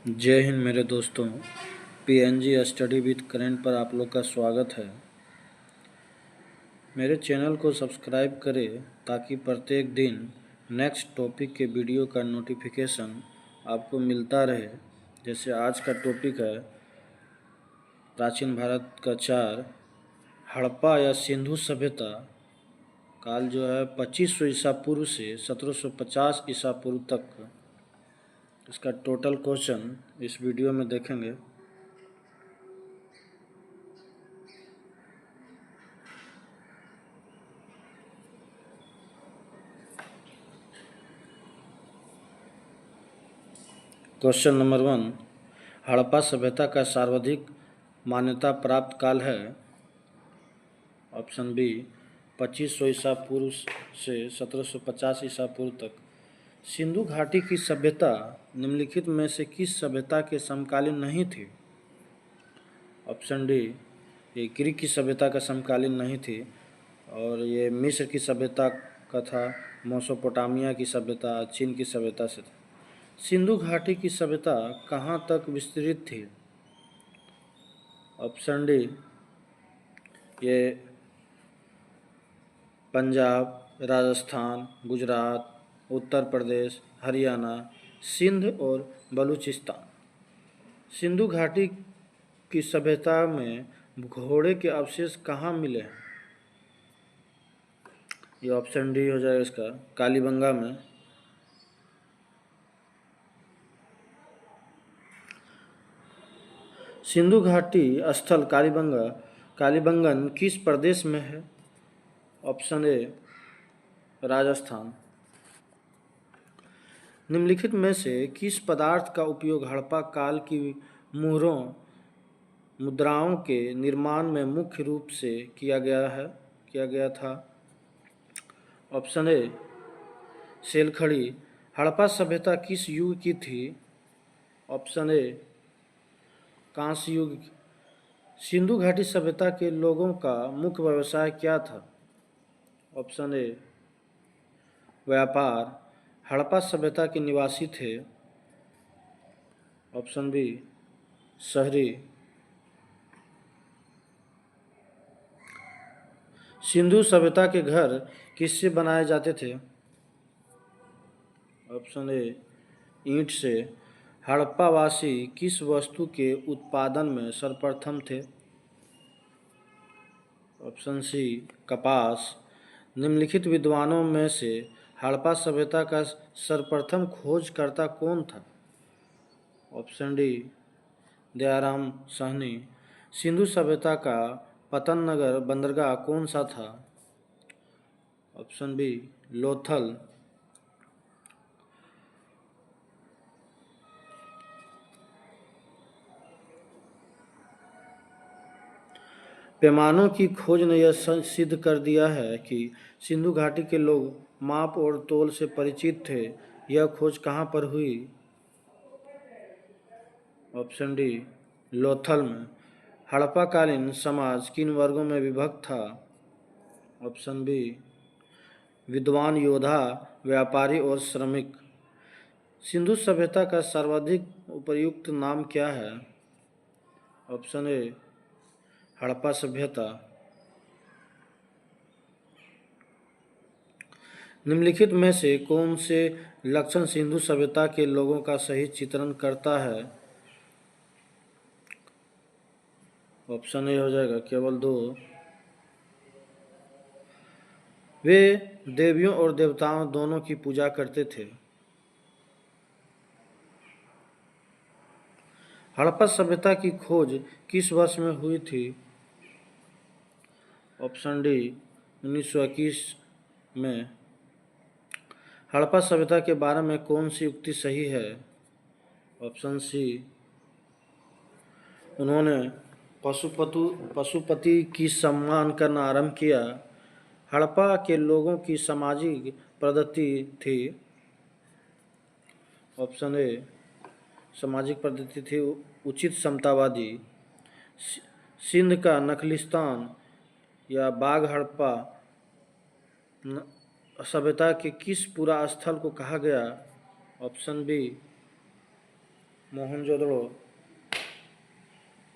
जय हिंद मेरे दोस्तों। पीएनजी स्टडी विद करेंट पर आप लोग का स्वागत है। मेरे चैनल को सब्सक्राइब करें ताकि प्रत्येक दिन नेक्स्ट टॉपिक के वीडियो का नोटिफिकेशन आपको मिलता रहे। जैसे आज का टॉपिक है प्राचीन भारत का 4 हड़प्पा या सिंधु सभ्यता काल जो है 2500 ईसा पूर्व से 1750 ईसा पूर्व तक। इसका टोटल क्वेश्चन इस वीडियो में देखेंगे। क्वेश्चन नंबर 1, हड़प्पा सभ्यता का सर्वाधिक मान्यता प्राप्त काल है। ऑप्शन बी 2500 ईसा पूर्व से 1750 ईसा पूर्व तक। सिंधु घाटी की सभ्यता निम्नलिखित में से किस सभ्यता के समकालीन नहीं थी? ऑप्शन डी, ये ग्रीक की सभ्यता का समकालीन नहीं थी और ये मिस्र की सभ्यता का था, मेसोपोटामिया की सभ्यता, चीन की सभ्यता से था। सिंधु घाटी की सभ्यता कहाँ तक विस्तृत थी? ऑप्शन डी, ये पंजाब, राजस्थान, गुजरात, उत्तर प्रदेश, हरियाणा, सिंध और बलूचिस्तान। सिंधु घाटी की सभ्यता में घोड़े के अवशेष कहाँ मिले हैं? ये ऑप्शन डी हो जाएगा इसका, कालीबंगा में। सिंधु घाटी स्थल कालीबंगन किस प्रदेश में है? Option A, Rajasthan. निम्नलिखित में से किस पदार्थ का उपयोग हड़प्पा काल की मुद्राओं के निर्माण में मुख्य रूप से किया गया था? Option A, सेलखड़ी। हड़प्पा सभ्यता किस युग की थी? ऑप्शन ए, कांस्य युग। सिंधु घाटी सभ्यता के लोगों का मुख्य व्यवसाय क्या था? ऑप्शन ए, व्यापार। हड़प्पा सभ्यता के निवासी थे? ऑप्शन बी, शहरी। सिंधु सभ्यता के घर किससे बनाए जाते थे? ऑप्शन ए, ईंट से। हड़प्पावासी किस वस्तु के उत्पादन में सर्वप्रथम थे? ऑप्शन सी, कपास। निम्नलिखित विद्वानों में से हड़प्पा सभ्यता का सर्वप्रथम खोजकर्ता कौन था? Option D, Dayaram Sahni. सिंधु सभ्यता का पतन नगर बंदरगाह कौन सा था? Option B, Lothal. पैमानों की खोज ने यह सिद्ध कर दिया है कि सिंधु घाटी के लोग माप और तोल से परिचित थे। यह खोज कहाँ पर हुई? ऑप्शन डी, लोथल में। हड़प्पाकालीन समाज किन वर्गों में विभक्त था? ऑप्शन बी, विद्वान, योद्धा, व्यापारी और श्रमिक। सिंधु सभ्यता का सर्वाधिक उपयुक्त नाम क्या है? ऑप्शन ए, हड़प्पा सभ्यता। निम्नलिखित में से कौन से लक्षण सिंधु सभ्यता के लोगों का सही चित्रण करता है? ऑप्शन ए हो जाएगा केवल 2। वे देवियों और देवताओं दोनों की पूजा करते थे। हड़प्पा सभ्यता की खोज किस वर्ष में हुई थी? ऑप्शन डी, 1921 में। हड़प्पा सभ्यता के बारे में कौन सी उक्ति सही है? ऑप्शन सी, उन्होंने पशुपति की सम्मान करना आरंभ किया। हड़प्पा के लोगों की सामाजिक पद्धति थी? ऑप्शन ए, सामाजिक पद्धति थी उचित समतावादी। सिंध का नखलिस्तान या बाघ हड़प्पा सभ्यता के किस पुरा स्थल को कहा गया? Option B, Mohenjodaro.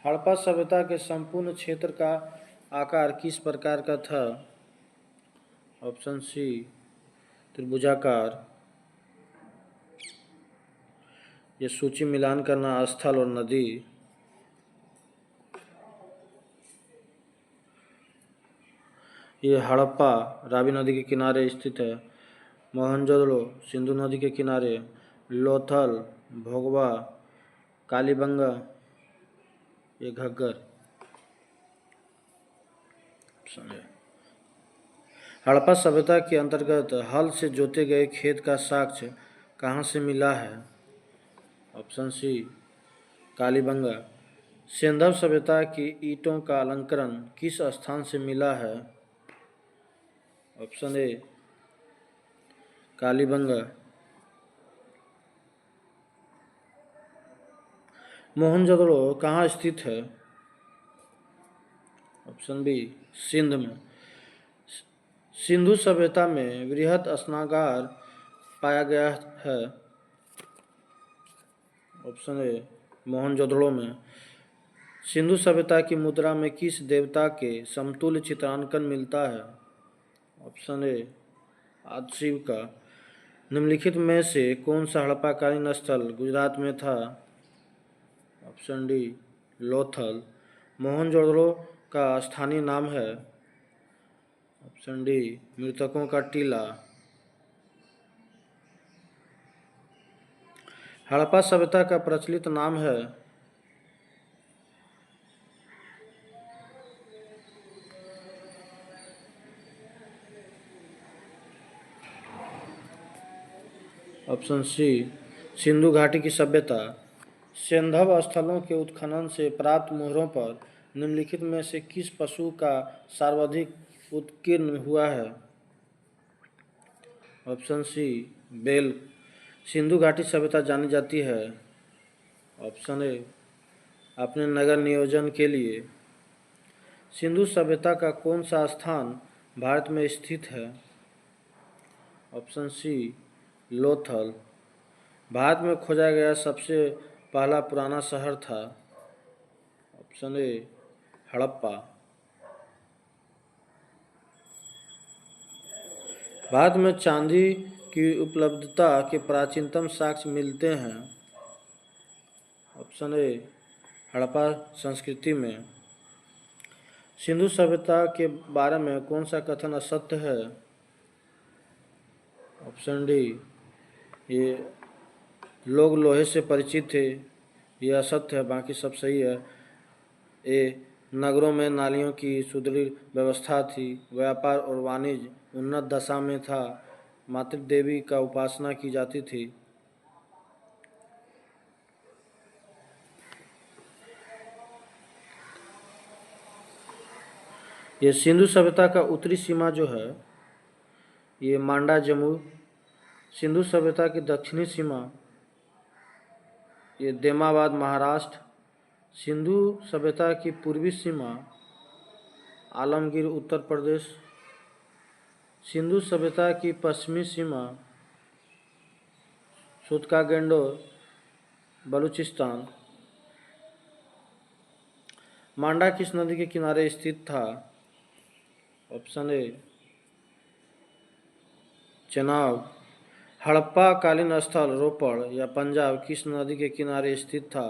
हड़प्पा सभ्यता के संपूर्ण क्षेत्र का आकार किस प्रकार का था? ऑप्शन सी त्रिभुजाकार। ये सूची मिलान करना स्थल और नदी। ये हड़प्पा रावी नदी के किनारे स्थित है। मोहनजोदड़ो सिंधु नदी के किनारे। लोथल, भोगवा, कालीबंगा, ये घग्गर। हड़प्पा सभ्यता के अंतर्गत हल से जोते गए खेत का साक्ष्य कहाँ से मिला है? ऑप्शन सी कालीबंगा। सिंधव सभ्यता की ईंटों का अलंकरण किस स्थान से मिला है? Option A Kalibangan. मोहनजोदड़ो कहाँ स्थित है? ऑप्शन बी सिंध में। सिंधु सभ्यता में वृहत स्नागार पाया गया है। ऑप्शन ए मोहनजोदड़ो में। सिंधु सभ्यता की मुद्रा में किस देवता के समतुल्य चित्रांकन मिलता है? ऑप्शन ए आदिशिव का। निम्नलिखित में से कौन सा हड़प्पाकालीन स्थल गुजरात में था? Option D Lothal. मोहनजोदड़ो का स्थानीय नाम है? ऑप्शन डी मृतकों का टीला। हड़प्पा सभ्यता का प्रचलित नाम है? ऑप्शन सी सिंधु घाटी की सभ्यता। सिंधव स्थलों के उत्खनन से प्राप्त मोहरों पर निम्नलिखित में से किस पशु का सर्वाधिक उत्कीर्ण हुआ है? ऑप्शन सी बेल। सिंधु घाटी सभ्यता जानी जाती है? ऑप्शन ए अपने नगर नियोजन के लिए। सिंधु सभ्यता का कौन सा स्थान भारत में स्थित है? Option C Lothal. भारत में खोजा गया सबसे पहला पुराना शहर था? Option A Harappa. भारत में चांदी की उपलब्धता के प्राचीनतम साक्ष्य मिलते हैं? ऑप्शन ए हड़प्पा संस्कृति में। सिंधु सभ्यता के बारे में कौन सा कथन असत्य है? ऑप्शन डी ये लोग लोहे से परिचित थे, ये असत्य है, बाकी सब सही है। ए नगरों में नालियों की सुदृढ़ व्यवस्था थी, व्यापार और वाणिज्य उन्नत दशा में था, मातृ देवी का उपासना की जाती थी। ये सिंधु सभ्यता का उत्तरी सीमा जो है ये मांडा जम्मू। सिंधु सभ्यता की दक्षिणी सीमा ये देमाबाद महाराष्ट्र। सिंधु सभ्यता की पूर्वी सीमा आलमगीर उत्तर प्रदेश। सिंधु सभ्यता की पश्चिमी सीमा सूतकागेंडो बलूचिस्तान। मांडा किस नदी के किनारे स्थित था? Option A Chenab. हड़प्पा कालीन स्थल रोपड़ या पंजाब किस नदी के किनारे स्थित था?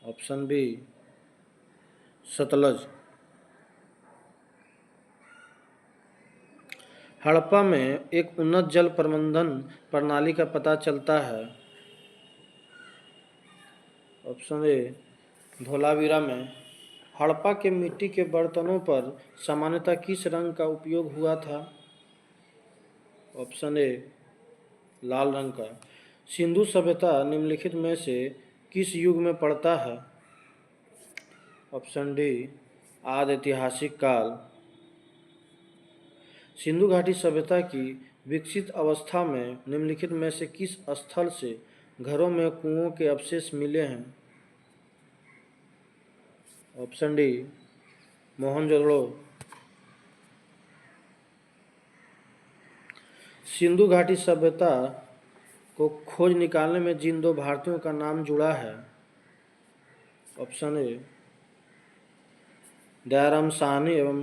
Option B Sutlej. हड़प्पा में एक उन्नत जल प्रबंधन प्रणाली का पता चलता है? ऑप्शन ए धोलावीरा में। हड़प्पा के मिट्टी के बर्तनों पर सामान्यतः किस रंग का उपयोग हुआ था? ऑप्शन ए लाल रंग का। सिंधु सभ्यता निम्नलिखित में से किस युग में पड़ता है? ऑप्शन डी आदि ऐतिहासिक काल। सिंधु घाटी सभ्यता की विकसित अवस्था में निम्नलिखित में से किस स्थल से घरों में कुओं के अवशेष मिले हैं? Option D Mohenjodaro. सिंधु घाटी सभ्यता को खोज निकालने में जिन दो भारतीयों का नाम जुड़ा है? ऑप्शन ए दयाराम साहनी एवं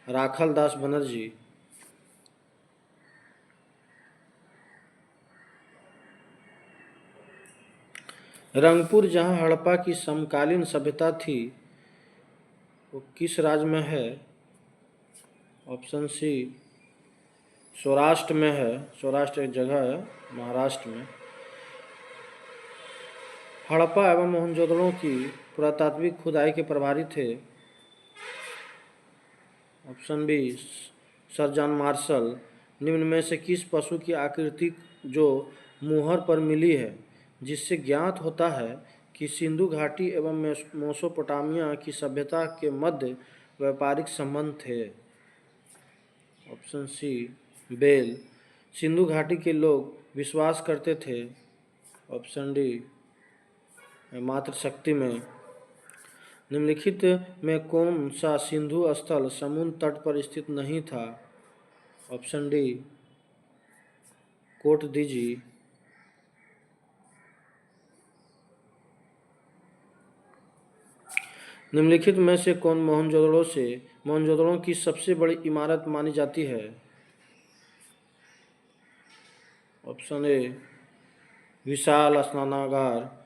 राखल दास बनर्जी। रंगपुर, जहां हड़प्पा की समकालीन सभ्यता थी, वो किस राज्य में है? ऑप्शन सी सौराष्ट्र में है। सौराष्ट्र एक जगह है महाराष्ट्र में। हड़प्पा एवं मोहनजोदड़ो की पुरातात्विक खुदाई के प्रभारी थे? Option B sir John Marshall. निम्न में से किस पशु की आकृति जो मुहर पर मिली है, जिससे ज्ञात होता है कि सिंधु घाटी एवं मेसोपोटामिया की सभ्यता के मध्य व्यापारिक संबंध थे? Option C bell. सिंधु घाटी के लोग विश्वास करते थे? ऑप्शन डी मातृशक्ति में। निम्नलिखित में कौन सा सिंधु स्थल समुद्र तट पर स्थित नहीं था? ऑप्शन डी कोट दीजी। निम्नलिखित में से कौन मोहनजोदड़ो की सबसे बड़ी इमारत मानी जाती है? ऑप्शन ए विशाल स्नानागार।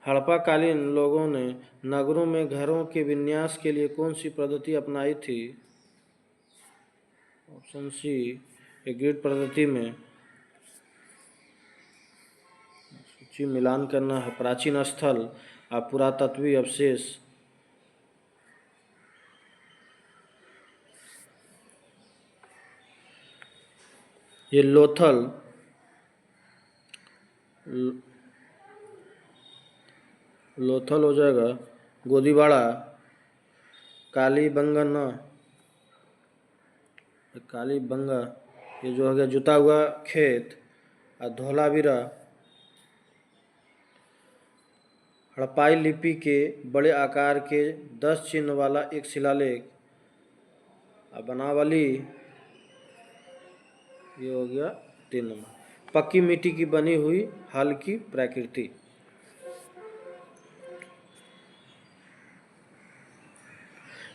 हड़प्पा कालीन लोगों ने नगरों में घरों के विन्यास के लिए कौन सी पद्धति अपनाई थी? ऑप्शन सी ग्रिड पद्धति में। सूची मिलान करना है। प्राचीन स्थल और पुरातत्वीय अवशेष। ये लोथल हो जाएगा। गोदीवाड़ा, कालीबंगा, ये जो हो गया जुता हुआ खेत, और धौलावीरा। हड़प्पाई लिपि के बड़े आकार के 10 चिन्ह वाला एक शिलालेख। बनावली, ये हो गया 3 नंबर। पक्की मिट्टी की बनी हुई हल की प्रकृति।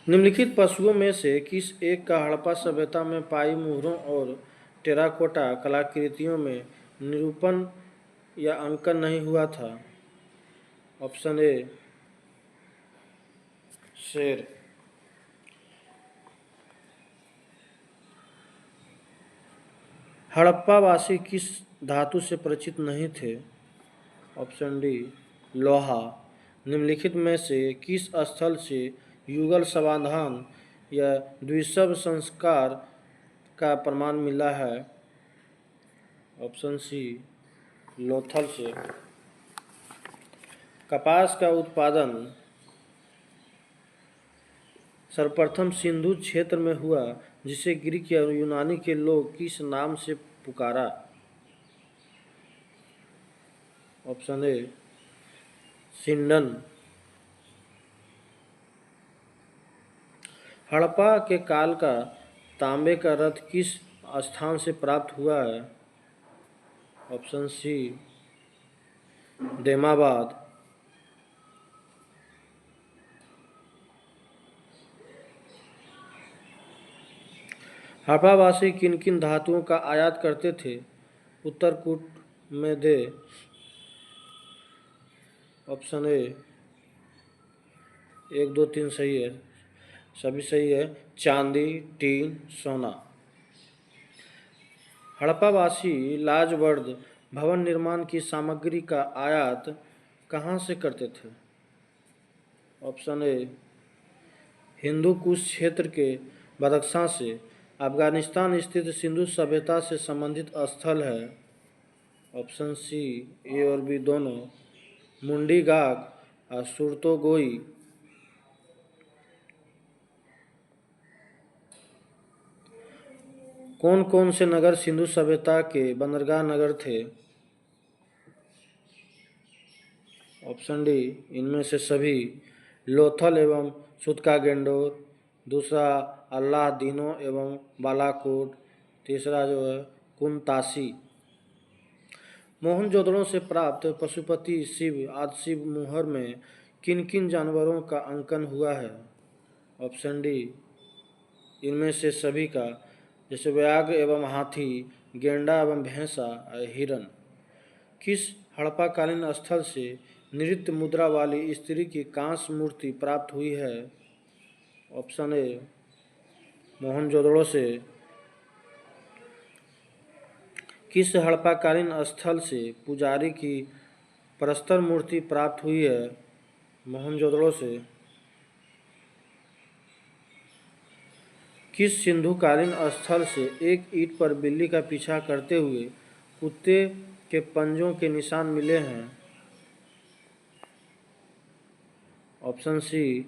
निम्नलिखित पशुओं में से किस एक का हड़प्पा सभ्यता में पाई मुहरों और टेराकोटा कलाकृतियों में निरूपण या अंकन नहीं हुआ था? ऑप्शन ए शेर। हड़प्पावासी किस धातु से परिचित नहीं थे? ऑप्शन डी लोहा। निम्नलिखित में से किस स्थल से युगल समाधान या द्विशव संस्कार का प्रमाण मिला है? ऑप्शन सी लोथल से। कपास का उत्पादन सर्वप्रथम सिंधु क्षेत्र में हुआ, जिसे ग्रीक या यूनानी के लोग किस नाम से पुकारा? Option A सिंडन। हड़प्पा के काल का तांबे का रथ किस स्थान से प्राप्त हुआ है? ऑप्शन सी देमाबाद। हड़प्पावासी किन किन धातुओं का आयात करते थे? उत्तरकूट में दे। ऑप्शन ए 1 2 3 सही है, सभी सही है। चांदी, टीन, सोना। हड़प्पावासी लाजवर्द भवन निर्माण की सामग्री का आयात कहाँ से करते थे? ऑप्शन ए हिंदू कुश क्षेत्र के बदख्शां से। अफगानिस्तान स्थित सिंधु सभ्यता से संबंधित स्थल है? ऑप्शन सी ए और बी दोनों। मुंडी गाक और सुरतोगोई। कौन कौन से नगर सिंधु सभ्यता के बंदरगाह नगर थे? ऑप्शन डी इनमें से सभी। लोथल एवं सूतकागेंडोर। दूसरा अल्लाह दीनो एवं बालाकोट। तीसरा जो है कुनतासी। मोहनजोदड़ो से प्राप्त पशुपति, शिव आदि शिव मुहर में किन किन जानवरों का अंकन हुआ है? ऑप्शन डी इनमें से सभी का, जैसे व्याघ्र एवं हाथी, गेंडा एवं भैंसा, हिरण। किस हड़प्पाकालीन स्थल से नृत्य मुद्रा वाली स्त्री की कांस्य मूर्ति प्राप्त हुई है? ऑप्शन ए मोहनजोदड़ो से। किस हड़प्पाकालीन स्थल से पुजारी की प्रस्तर मूर्ति प्राप्त हुई है? मोहनजोदड़ो से। किस सिंधुकालीन स्थल से एक ईंट पर बिल्ली का पीछा करते हुए कुत्ते के पंजों के निशान मिले हैं? Option C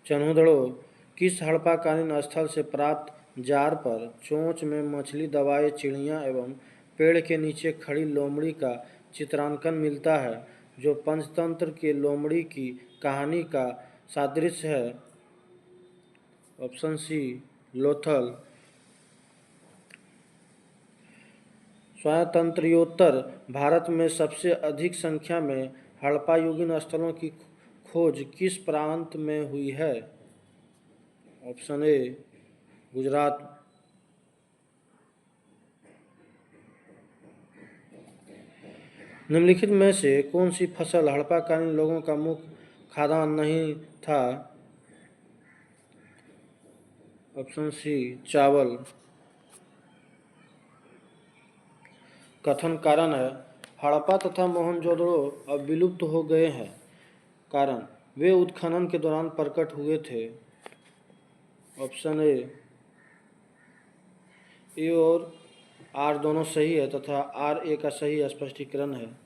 Chanhudaro. किस हड़प्पाकालीन स्थल से प्राप्त जार पर चोंच में मछली दबाए चिड़िया एवं पेड़ के नीचे खड़ी लोमड़ी का चित्रांकन मिलता है, जो पंचतंत्र के लोमड़ी की कहानी का सादृश्य है? Option C Lothal. स्वातंत्र्योत्तर भारत में सबसे अधिक संख्या में हड़प्पायुगीन स्थलों की खोज किस प्रांत में हुई है? Option A Gujarat. निम्नलिखित में से कौन सी फसल हड़प्पाकालीन लोगों का मुख्य खाद्यान्न नहीं था? ऑप्शन सी चावल। कथन कारण है हड़प्पा तथा मोहनजोदड़ो अब विलुप्त हो गए हैं। कारण वे उत्खनन के दौरान प्रकट हुए थे। ऑप्शन ए और आर दोनों सही है तथा आर ए का सही स्पष्टीकरण है।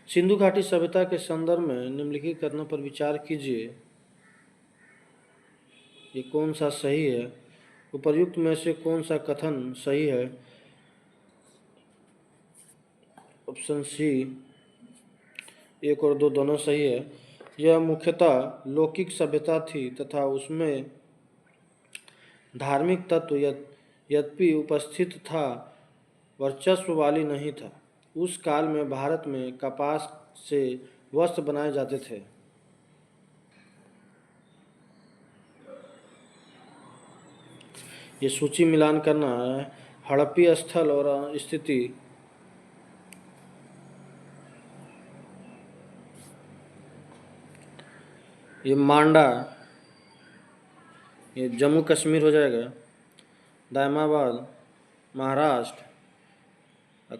सिंधु घाटी सभ्यता के संदर्भ में निम्नलिखित कथनों पर विचार कीजिए। ये कौन सा सही है? उपर्युक्त में से कौन सा कथन सही है? ऑप्शन सी 1 और 2 दोनों सही है। यह मुख्यतः लौकिक सभ्यता थी तथा उसमें धार्मिक तत्व यद्यपि उपस्थित था, वर्चस्व वाली नहीं था। उस काल में भारत में कपास से वस्त्र बनाए जाते थे। ये सूची मिलान करना है। हड़प्पी स्थल और स्थिति। ये मांडा, ये जम्मू कश्मीर हो जाएगा। दायमाबाद महाराष्ट्र,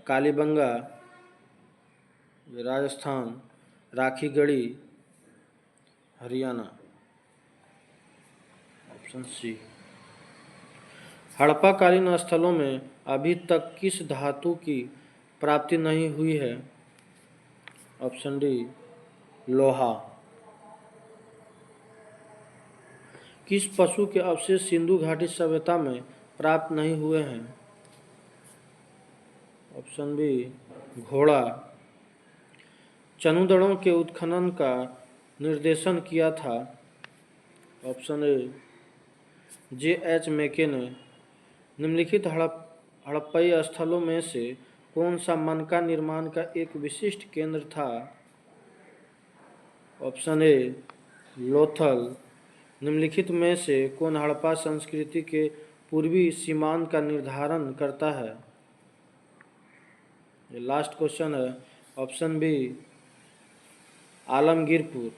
कालीबंगा राजस्थान, राखीगढ़ी हरियाणा। Option C. हड़प्पाकालीन स्थलों में अभी तक किस धातु की प्राप्ति नहीं हुई है? ऑप्शन डी लोहा। किस पशु के अवशेष सिंधु घाटी सभ्यता में प्राप्त नहीं हुए हैं? ऑप्शन बी घोड़ा। चन्हुदड़ों के उत्खनन का निर्देशन किया था? Option A J.H. मैके ने। निम्नलिखित हड़प्पई स्थलों में से कौन सा मनका निर्माण का एक विशिष्ट केंद्र था? Option A Lothal. निम्नलिखित में से कौन हड़प्पा संस्कृति के पूर्वी सीमांत का निर्धारण करता है? ये लास्ट क्वेश्चन है। Option B Alamgirpur.